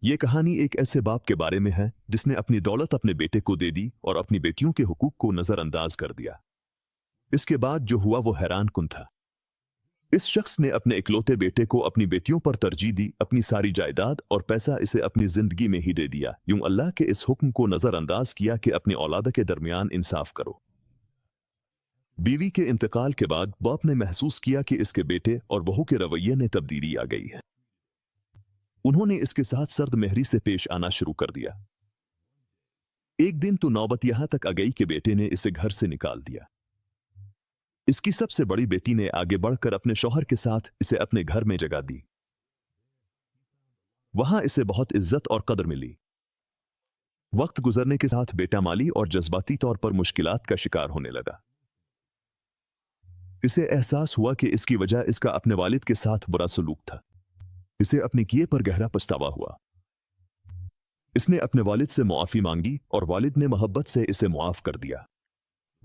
ये कहानी एक ऐसे बाप के बारे में है जिसने अपनी दौलत अपने बेटे को दे दी और अपनी बेटियों के हुकूक को नजरअंदाज कर दिया। इसके बाद जो हुआ वो हैरान कुन था। इस शख्स ने अपने इकलौते बेटे को अपनी बेटियों पर तरजीह दी, अपनी सारी जायदाद और पैसा इसे अपनी जिंदगी में ही दे दिया। यूं अल्लाह के इस हुक्म को नजरअंदाज किया कि अपनी औलाद के दरमियान इंसाफ करो। बीवी के इंतकाल के बाद बाप ने महसूस किया कि इसके बेटे और बहू के रवैये में तब्दीली आ गई है। उन्होंने इसके साथ सर्द मेहरी से पेश आना शुरू कर दिया। एक दिन तो नौबत यहां तक आ गई कि बेटे ने इसे घर से निकाल दिया। इसकी सबसे बड़ी बेटी ने आगे बढ़कर अपने शौहर के साथ इसे अपने घर में जगह दी। वहां इसे बहुत इज्जत और कदर मिली। वक्त गुजरने के साथ बेटा माली और जज्बाती तौर पर मुश्किलात का शिकार होने लगा। इसे एहसास हुआ कि इसकी वजह इसका अपने वालिद के साथ बुरा सलूक था। इसे अपने किए पर गहरा पछतावा हुआ। इसने अपने वालिद से मुआफी मांगी और वालिद ने मोहब्बत से इसे मुआफ कर दिया।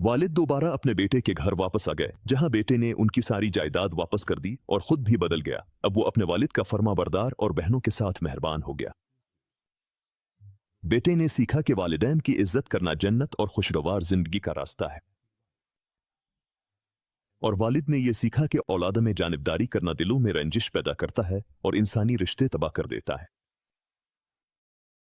वालिद दोबारा अपने बेटे के घर वापस आ गए, जहां बेटे ने उनकी सारी जायदाद वापस कर दी और खुद भी बदल गया। अब वो अपने वालिद का फर्माबरदार और बहनों के साथ मेहरबान हो गया। बेटे ने सीखा कि वालिदैन की इज्जत करना जन्नत और खुशगवार जिंदगी का रास्ता है। और वालिद ने यह सीखा कि औलाद में जानिबदारी करना दिलों में रंजिश पैदा करता है और इंसानी रिश्ते तबाह कर देता है।